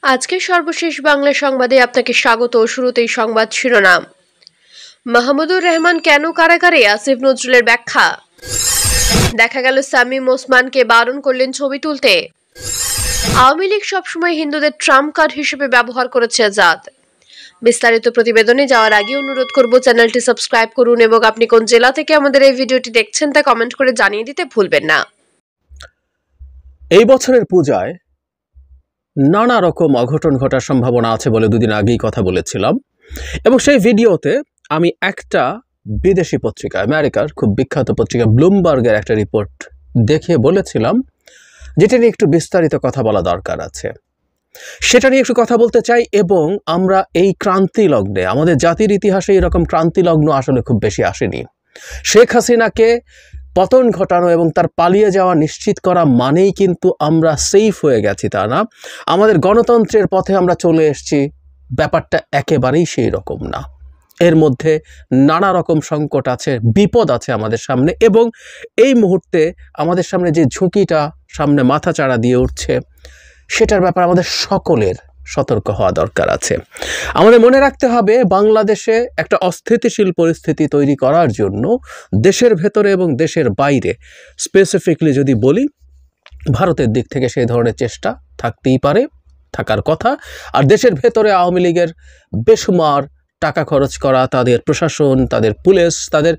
আজকের সর্বশেষ বাংলা সংবাদে আপনাকে স্বাগত। শুরুতেই সংবাদ শিরোনাম। মাহমুদুর রহমান কেন কারাগারে, আসিফ নজরুলের ব্যাখ্যা। দেখা গেল শামীম ওসমানকে বারণ করলেন ছবি তুলতে। আওয়ামী লীগ সবসময় হিন্দুদের ট্রাম্প কার্ড হিসেবে ব্যবহার করেছে আজাদ। বিস্তারিত প্রতিবেদনে যাওয়ার আগে অনুরোধ করব চ্যানেলটি সাবস্ক্রাইব করুন এবং আপনি কোন জেলা থেকে আমাদের এই ভিডিওটি দেখছেন তা কমেন্ট করে জানিয়ে দিতে ভুলবেন না। এই বছরের পূজায় নানা রকম অঘটন ঘটার সম্ভাবনা আছে বলে দুদিন আগেই কথা বলেছিলাম, এবং সেই ভিডিওতে আমি একটা বিদেশি পত্রিকা, আমেরিকার খুব বিখ্যাত পত্রিকা ব্লুমবার্গের একটা রিপোর্ট দেখে বলেছিলাম যেটা নিয়ে একটু বিস্তারিত কথা বলা দরকার আছে। সেটা নিয়ে একটু কথা বলতে চাই। এবং আমরা এই ক্রান্তি লগ্নে, আমাদের জাতির ইতিহাসে এরকম ক্রান্তি লগ্ন আসলে খুব বেশি আসেনি। শেখ হাসিনাকে পতন ঘটানো এবং তার পালিয়ে যাওয়া নিশ্চিত করা মানেই কিন্তু আমরা সেফ হয়ে গেছি তা না, আমাদের গণতন্ত্রের পথে আমরা চলে এসেছি, ব্যাপারটা একেবারেই সেই রকম না। এর মধ্যে নানা রকম সংকট আছে, বিপদ আছে আমাদের সামনে, এবং এই মুহূর্তে আমাদের সামনে যে ঝুঁকিটা সামনে মাথা চাড়া দিয়ে উঠছে সেটার ব্যাপারে আমাদের সকলের সতর্ক হওয়া দরকার আছে। আমাদের মনে রাখতে হবে, বাংলাদেশে একটা অস্থিতিশীল পরিস্থিতি তৈরি করার জন্য দেশের ভেতরে এবং দেশের বাইরে, স্পেসিফিকলি যদি বলি ভারতের দিক থেকে সেই ধরনের চেষ্টা থাকতেই পারে, থাকার কথা। আর দেশের ভেতরে আওয়ামী লীগের বেসুমার টাকা খরচ করা, তাদের প্রশাসন, তাদের পুলিশ, তাদের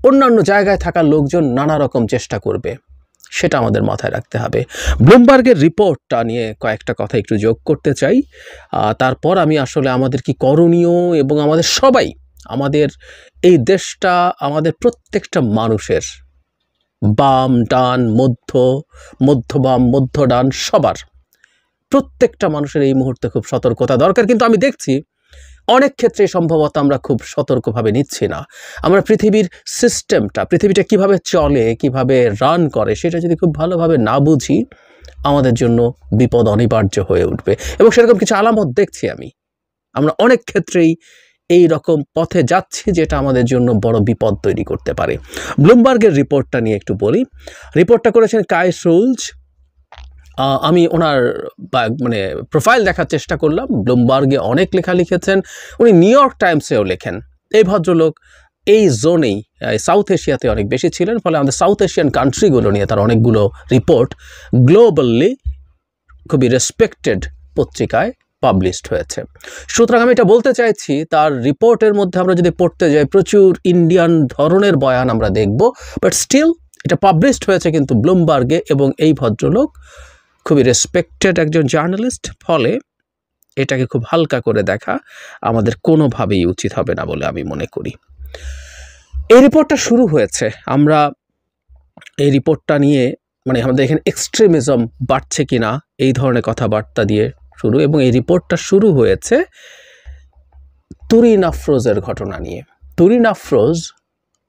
অন্যান্য জায়গায় থাকা লোকজন নানা রকম চেষ্টা করবে, সেটা আমাদের মাথায় রাখতে হবে। ব্লুমবার্গের রিপোর্টটা নিয়ে কয়েকটা কথা একটু যোগ করতে চাই। তারপর আমি আসলে আমাদের কি করণীয়, এবং আমাদের সবাই, আমাদের এই দেশটা আমাদের প্রত্যেকটা মানুষের, বাম ডান মধ্য বাম মধ্য ডান সবার, প্রত্যেকটা মানুষের এই মুহূর্তে খুব সতর্কতা দরকার। কিন্তু আমি দেখছি অনেক ক্ষেত্রে সম্ভবত আমরা খুব সতর্কভাবে নিচ্ছি না। আমরা পৃথিবীর সিস্টেমটা, পৃথিবীটা কিভাবে চলে, কিভাবে রান করে, সেটা যদি খুব ভালোভাবে না বুঝি, আমাদের জন্য বিপদ অনিবার্য হয়ে উঠবে। এবং সেরকম কিছু আলামত দেখছি আমরা অনেক ক্ষেত্রেই এই রকম পথে যাচ্ছি, যেটা আমাদের জন্য বড় বিপদ তৈরি করতে পারে। ব্লুমবার্গের রিপোর্টটা নিয়ে একটু বলি। রিপোর্টটা করেছেন কায়েস রুলস। আমি ওনার প্রোফাইল দেখার চেষ্টা করলাম। ব্লুমবার্গে অনেক লেখা লিখেছেন, উনি নিউ ইয়র্ক টাইমসেও লেখেন। এই ভদ্রলোক এই জোনেই, সাউথ এশিয়াতে অনেক বেশি ছিলেন, ফলে আমাদের সাউথ এশিয়ান কান্ট্রিগুলো নিয়ে তার অনেকগুলো রিপোর্ট গ্লোবালি খুবই রেসপেক্টেড পত্রিকায় পাবলিশড হয়েছে। সুতরাং আমি এটা বলতে চাইছি, তার রিপোর্টের মধ্যে আমরা যদি পড়তে যাই, প্রচুর ইন্ডিয়ান ধরনের বয়ান আমরা দেখব, বাট স্টিল এটা পাবলিশড হয়েছে কিন্তু ব্লুমবার্গে, এবং এই ভদ্রলোক খুবই রেসপেক্টেড একজন জার্নালিস্ট। ফলে এটাকে খুব হালকা করে দেখা আমাদের কোনোভাবেই উচিত হবে না বলে আমি মনে করি। এই রিপোর্টটা শুরু হয়েছে, আমরা এই রিপোর্টটা নিয়ে আমাদের এখানে এক্সট্রিমিজম বাড়ছে কিনা এই ধরনের কথাবার্তা দিয়ে শুরু, এবং এই রিপোর্টটা শুরু হয়েছে তুরিন আফরোজের ঘটনা নিয়ে। তুরিন আফরোজ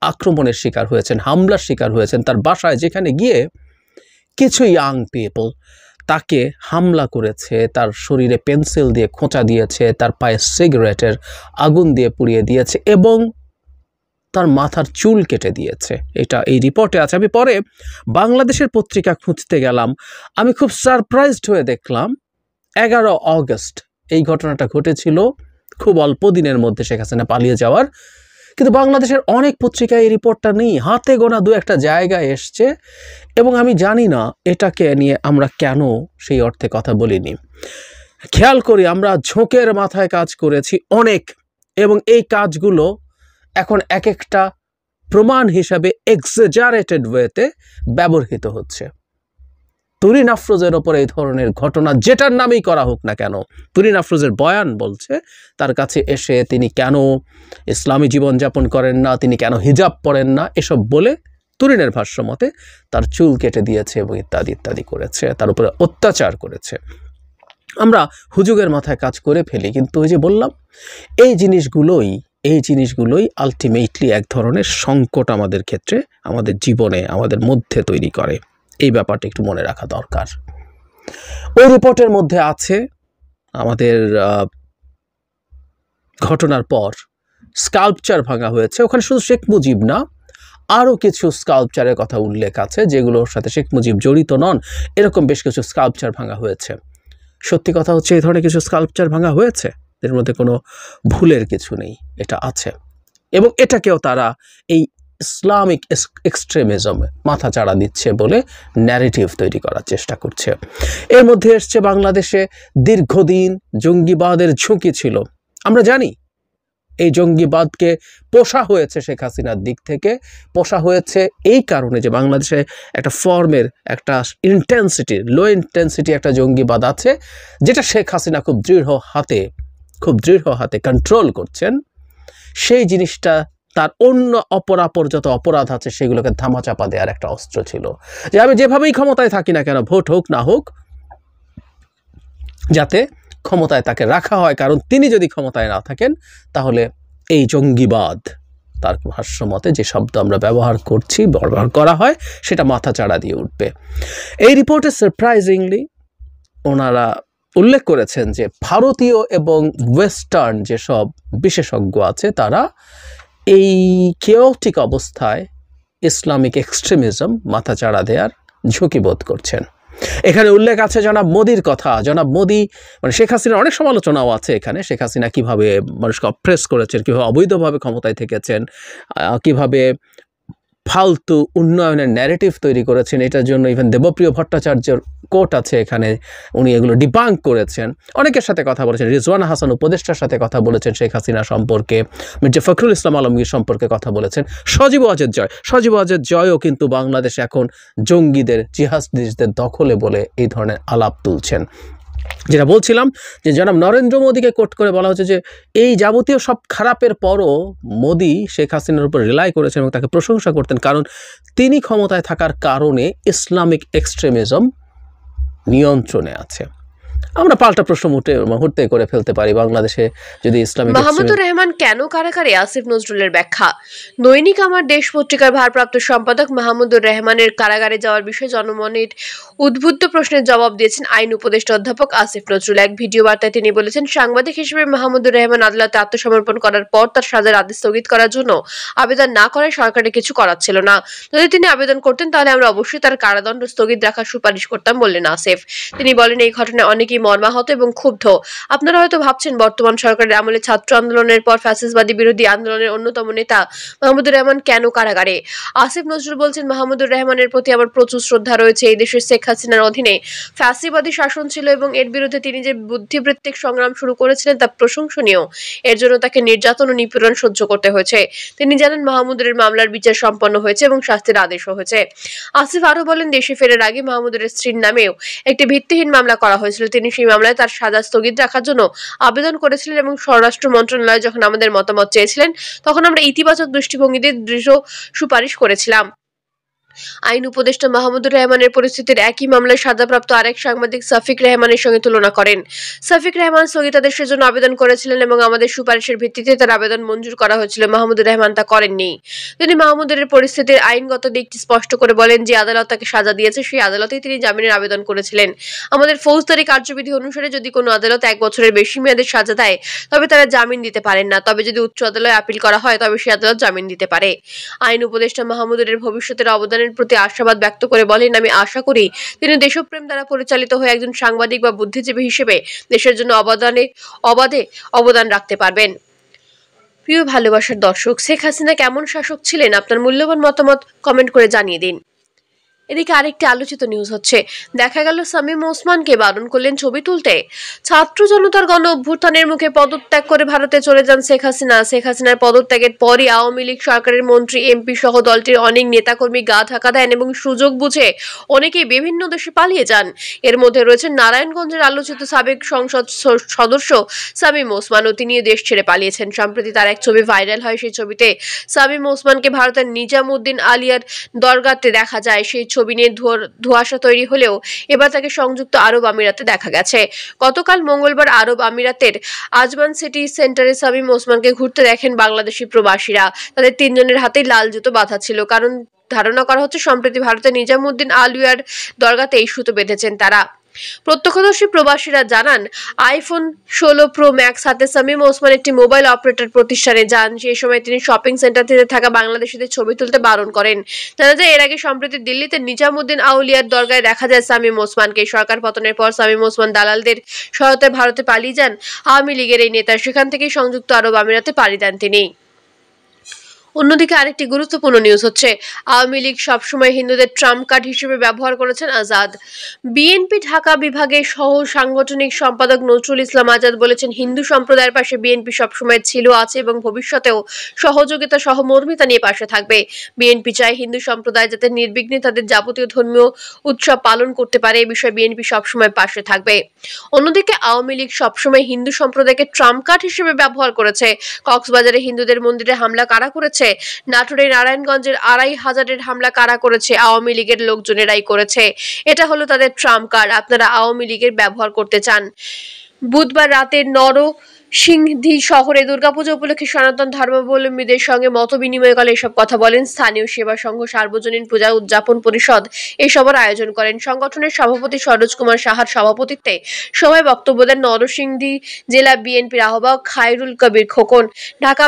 আক্রমণের শিকার হয়েছেন, হামলার শিকার হয়েছেন তার বাসায়, যেখানে গিয়ে কিছু ইয়াং পিপল তাকে হামলা করেছে, তার শরীরে পেন্সিল দিয়ে খোঁচা দিয়েছে, তার পায়ে সিগারেটের আগুন দিয়ে পুড়িয়ে দিয়েছে, এবং তার মাথার চুল কেটে দিয়েছে। এটা এই রিপোর্টে আছে। আমি পরে বাংলাদেশের পত্রিকা খুঁজতে গেলাম, আমি খুব সারপ্রাইজড হয়ে দেখলাম 11 অগস্ট এই ঘটনাটা ঘটেছিল, খুব অল্প দিনের মধ্যে শেখ হাসিনা পালিয়ে যাওয়ার। কিন্তু বাংলাদেশের অনেক পত্রিকায় এই রিপোর্টটা নেই, হাতে গোনা দু একটা জায়গায় এসছে, এবং আমি জানি না এটাকে নিয়ে আমরা কেন সেই অর্থে কথা বলিনি। খেয়াল করি, আমরা ঝোঁকের মাথায় কাজ করেছি অনেক, এবং এই কাজগুলো এখন এক একটা প্রমাণ হিসাবে এক্সাজারেটেড ওয়েতে ব্যবহৃত হচ্ছে। তুরিন আফরোজের ওপর এই ধরনের ঘটনা যেটার নামেই করা হোক না কেন, তুরিন আফরোজের বয়ান বলছে তার কাছে এসে তিনি কেন ইসলামী জীবনযাপন করেন না, তিনি কেন হিজাব পরেন না, এসব বলে তুরিনের ভাষ্য মতে তার চুল কেটে দিয়েছে এবং ইত্যাদি ইত্যাদি করেছে, তার উপরে অত্যাচার করেছে। আমরা হুজুগের মাথায় কাজ করে ফেলি, কিন্তু ওই যে বললাম, এই জিনিসগুলোই আলটিমেটলি এক ধরনের সংকট আমাদের ক্ষেত্রে, আমাদের জীবনে, আমাদের মধ্যে তৈরি করে। এই ব্যাপারটা একটু মনে রাখা দরকার। ওই রিপোর্টের মধ্যে আছে আমাদের ঘটনার পর স্কাল্পচার ভাঙা হয়েছে। ওখানে শুধু শেখ মুজিব না, আরও কিছু স্কাল্পচারের কথা উল্লেখ আছে যেগুলোর সাথে শেখ মুজিব জড়িত নন, এরকম বেশ কিছু স্কাল্পচার ভাঙা হয়েছে। সত্যি কথা হচ্ছে এই ধরনের কিছু স্কাল্পচার ভাঙা হয়েছে, এর মধ্যে কোনো ভুলের কিছু নেই, এটা আছে। এবং এটাকেও তারা এই ইসলামিক এক্সট্রিমিজমে মাথা চাড়া দিচ্ছে বলে ন্যারেটিভ তৈরি করার চেষ্টা করছে। এর মধ্যে এসছে বাংলাদেশে দীর্ঘদিন জঙ্গিবাদের ঝুঁকি ছিল। আমরা জানি এই জঙ্গিবাদকে পোষা হয়েছে শেখ হাসিনার দিক থেকে, পোষা হয়েছে এই কারণে যে বাংলাদেশে একটা ফর্মের একটা লো ইন্টেন্সিটি একটা জঙ্গিবাদ আছে, যেটা শেখ হাসিনা খুব দৃঢ় হাতে কন্ট্রোল করছেন। সেই জিনিসটা তার অন্য অপরাপর যত অপরাধ আছে সেগুলোকে ধামাচাপা দেওয়ার একটা অস্ত্র ছিল, যে আমি যেভাবেই ক্ষমতায় থাকি না কেন, ভোট হোক না হোক, যাতে ক্ষমতায় তাকে রাখা হয়, কারণ তিনি যদি ক্ষমতায় না থাকেন তাহলে এই জঙ্গিবাদ, তার ভাষ্যমতে যে শব্দ আমরা ব্যবহার করা হয় সেটা মাথা চাড়া দিয়ে উঠবে। এই রিপোর্টে সারপ্রাইজিংলি ওনারা উল্লেখ করেছেন যে ভারতীয় এবং ওয়েস্টার্ন যেসব বিশেষজ্ঞ আছে তারা এই কেওটিক অবস্থায় ইসলামিক এক্সট্রিমিজম মাথা চাড়া দেওয়ার ঝুঁকি বোধ করছেন। এখানে উল্লেখ আছে জনাব মোদির কথা। জনাব মোদি মানে শেখ হাসিনার অনেক সমালোচনাও আছে এখানে। শেখ হাসিনা কীভাবে মানুষকে অপ্রেস করেছেন, কীভাবে অবৈধভাবে ক্ষমতায় থেকেছেন, কীভাবে ফালতু উন্নয়নের ন্যারেটিভ তৈরি করেছেন। এটার জন্য ইভেন দেবপ্রিয় ভট্টাচার্যের কোট আছে এখানে, উনি এগুলো ডিবাঙ্ক করেছেন। অনেকের সাথে কথা বলেছেন, রিজওয়ানা হাসান উপদেষ্টার সাথে কথা বলেছেন শেখ হাসিনা সম্পর্কে, মির্জা ফখরুল ইসলাম আলমগীর সম্পর্কে কথা বলেছেন। সজীব ওয়াজেদ জয়ও কিন্তু বাংলাদেশে এখন জঙ্গিদের জিহাদিদের দখলে বলে এই ধরনের আলাপ তুলছেন। যেটা বলছিলাম যে জনাব নরেন্দ্র মোদীকে কোট করে বলা হচ্ছে যে এই যাবতীয় সব খারাপের পরও মোদী শেখ হাসিনার উপর রিলাই করেছেন এবং তাকে প্রশংসা করতেন, কারণ তিনি ক্ষমতায় থাকার কারণে ইসলামিক এক্সট্রিমিজম নিয়ন্ত্রণে আছে। আমরা পাল্টা প্রশ্ন মুহূর্তে করে ফেলতে পারি, বাংলাদেশে যদি ইসলামিক মাহমুদুর রহমান কেন কারাগারে, আসিফ নজরুলের ব্যাখ্যা। দৈনিক আমার দেশ পত্রিকার ভারপ্রাপ্ত সম্পাদক মাহমুদুর রহমানের কারাগারে যাওয়ার বিষয়ে জনমনের উদ্বুদ্ধ প্রশ্নের জবাব দিয়েছেন আইন উপদেষ্টা অধ্যাপক আসিফ নজরুল। এক ভিডিও বার্তায় তিনি বলেছেন, সাংবাদিক হিসেবে মাহমুদুর রহমান আদালতে আত্মসমর্পণ করার পর তার সাজার আদেশ স্থগিত করার জন্য আবেদন না করায় সরকারের কিছু করার ছিল না। যদি তিনি আবেদন করতেন তাহলে আমরা অবশ্যই তার কারাদণ্ড স্থগিত রাখার সুপারিশ করতাম, বললেন আসিফ। তিনি বলেন, এই ঘটনায় অনেকেই মর্মাহত এবং ক্ষুব্ধ। আপনারা হয়তো ভাবছেন বর্তমান সরকারের আমলে ছাত্র আন্দোলনের পর ফ্যাসিসবাদী বিরোধী আন্দোলনের অন্যতম নেতা মাহমুদুর রহমান কেন কারাগারে। আসিফ নজরুল বলছেন, মাহমুদুর রহমানের প্রতি আমার প্রচুর শ্রদ্ধা রয়েছে। এই দেশের শেখ হাসিনার অধীনে ফ্যাসিবাদী শাসন ছিল এবং এর বিরুদ্ধে তিনি যে বুদ্ধিবৃত্তিক সংগ্রাম শুরু করেছিলেন তা প্রশংসনীয়। এর জন্য তাকে নির্যাতন ও নিপীড়ন সহ্য করতে হয়েছে। তিনি জানেন মাহমুদুরের মামলার বিচার সম্পন্ন হয়েছে এবং শাস্তির আদেশও হয়েছে। আসিফ আরো বলেন, দেশে ফেরার আগে মাহমুদুরের স্ত্রীর নামেও একটি ভিত্তিহীন মামলা করা হয়েছিল। তিনি সেই মামলায় তার সাজা স্থগিত রাখার জন্য আবেদন করেছিলেন এবং স্বরাষ্ট্র মন্ত্রণালয় যখন আমাদের মতামত চেয়েছিলেন তখন আমরা ইতিবাচক দৃষ্টিভঙ্গিতে দৃঢ় সুপারিশ করেছিলাম। আইন উপদেষ্টা মাহমুদুর রহমানের পরিস্থিতির একই মামলায় সাজাপ্রাপ্ত আরেক সাংবাদিক সফিক রহমানের সঙ্গে তুলনা করেন। সফিক রহমান স্থগিতাদেশের জন্য আবেদন করেছিলেন এবং আমাদের সুপারিশের ভিত্তিতে তার আবেদন মঞ্জুর করা হয়েছিল। মাহমুদুর রহমান তা করেননি। তিনি মাহমুদুরের পরিস্থিতির আইনগত দিকটি স্পষ্ট করে বলেন, যে আদালত তাকে সাজা দিয়েছে সেই আদালতেই তিনি জামিনের আবেদন করেছিলেন। আমাদের ফৌজদারি কার্যবিধি অনুসারে যদি কোনো আদালত 1 বছরের বেশি মেয়াদের সাজা দেয় তবে তারা জামিন দিতে পারেন না। তবে যদি উচ্চ আদালতে আপিল করা হয় তবে সেই আদালত জামিন দিতে পারে। আইন উপদেষ্টা মাহমুদুরের ভবিষ্যতের অবদানের প্রতি আশাবাদ ব্যক্ত করে বলেন, আমি আশা করি তিনি দেশপ্রেম দ্বারা পরিচালিত হয়ে একজন সাংবাদিক বা বুদ্ধিজীবী হিসেবে দেশের জন্য অবাধে অবদান রাখতে পারবেন। প্রিয় ভালোবাসার দর্শক, শেখ হাসিনা কেমন শাসক ছিলেন? আপনার মূল্যবান মতামত কমেন্ট করে জানিয়ে দিন। এদিকে আরেকটি আলোচিত নিউজ হচ্ছে, দেখা গেল শামীম ওসমানকে বারণ করলেন ছবি তুলতে। ছাত্র জনতার গণ অভ্যুত্থানের মুখে পদত্যাগ করে ভারতে চলে যান শেখ হাসিনা। শেখ হাসিনার পদত্যাগের পরই আওয়ামী লীগ সরকারের মন্ত্রী, এমপি সহ দলটির অনেক নেতাকর্মী গা ঢাকা দেন এবং সুযোগ বুঝে অনেকেই বিভিন্ন দেশে পালিয়ে যান। এর মধ্যে রয়েছেন নারায়ণগঞ্জের আলোচিত সাবেক সংসদ সদস্য শামীম ওসমানও। তিনিও দেশ ছেড়ে পালিয়েছেন। সম্প্রতি তার এক ছবি ভাইরাল হয়। সেই ছবিতে শামীম ওসমানকে ভারতের নিজামুদ্দিন আলিয়ার দরগাতে দেখা যায়। সেই ছবি নিয়ে ধোঁয়াশা তৈরি হলেও এবার তাকে সংযুক্ত আরব আমিরাতে দেখা গেছে। গতকাল মঙ্গলবার আরব আমিরাতের আজমান সিটি সেন্টারে শামীম ওসমানকে ঘুরতে দেখেন বাংলাদেশি প্রবাসীরা। তাদের 3 জনের হাতেই লাল জুতো বাঁধা ছিল, কারণ ধারণা করা হচ্ছে সম্প্রতি ভারতের নিজামুদ্দিন আলিয়ার দরগাতে এই সুতো বেঁধেছেন তারা। প্রত্যক্ষদর্শী প্রবাসীরা জানান, আইফোন 16 প্রো ম্যাক্স হাতে শামীম ওসমান একটি মোবাইল অপারেটর প্রতিষ্ঠানে যান। সেই সময় তিনি শপিং সেন্টারটিতে থাকা বাংলাদেশিদের ছবি তুলতে বারণ করেন। জানা যায়, এর আগে সম্প্রতি দিল্লিতে নিজামুদ্দিন আউলিয়ার দরগায় দেখা যায় শামীম ওসমানকে। সরকার পতনের পর শামীম ওসমান দালালদের সহায়তায় ভারতে পালিয়ে যান আওয়ামী লীগের এই নেতা। সেখান থেকেই সংযুক্ত আরব আমিরাতে পাড়ি দেন তিনি। অন্যদিকে আরেকটি গুরুত্বপূর্ণ নিউজ হচ্ছে, আওয়ামী লীগ সবসময় হিন্দুদের ট্রাম্প কার্ড হিসেবে ব্যবহার করেছেন আজাদ। বিএনপি ঢাকা বিভাগের সহ সাংগঠনিক সম্পাদক নজরুল ইসলাম আজাদ বলেছেন, হিন্দু সম্প্রদায়ের পাশে বিএনপি সবসময় ছিল, আছে এবং ভবিষ্যতেও সহযোগিতা সহমর্মিতা নিয়ে পাশে থাকবে। বিএনপি চায় হিন্দু সম্প্রদায় যাতে নির্বিঘ্নে তাদের যাবতীয় ধর্মীয় উৎসব পালন করতে পারে। এই বিষয়ে বিএনপি সবসময় পাশে থাকবে। অন্যদিকে আওয়ামী লীগ সবসময় হিন্দু সম্প্রদায়কে ট্রাম্প কার্ড হিসেবে ব্যবহার করেছে। কক্সবাজারে হিন্দুদের মন্দিরে হামলা কারা করেছে? নাটোরে নারায়ণগঞ্জের 2500-এর হামলা কারা করেছে? আওয়ামী লীগের লোকজনেরাই করেছে। এটা হলো তাদের ট্রাম্প কার্ড, আপনারা আওয়ামী লীগের ব্যবহার করতে চান। বুধবার রাতে নরসিংদী শহরে দুর্গাপূজা উপলক্ষে সনাতন ধর্মাবলম্বীদের সঙ্গে মত বিনিময়কালে এসব কথা বলেন। স্থানীয় সেবা সংঘ সার্বজনীন পূজা উদযাপন পরিষদ এসবের আয়োজন করেন। সংগঠনের সভাপতি সরোজ কুমার সাহার সভাপতিত্বে সভায় বক্তব্য দেন নরসিংদী জেলা বিএনপির আহ্বায়ক খায়রুল কবির খোকন, ঢাকা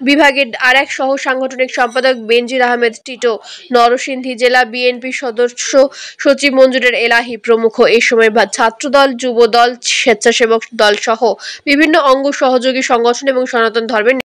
বিভাগের আরেক সহ সাংগঠনিক সম্পাদক বেনজির আহমেদ টিটো, নরসিংদী জেলা বিএনপি সদস্য সচিব মঞ্জুরের এলাহি প্রমুখ। এই সময় ছাত্রদল, যুবদল, স্বেচ্ছাসেবক দল সহ বিভিন্ন অঙ্গ সহযোগী সংগঠন এবং সনাতন ধর্মের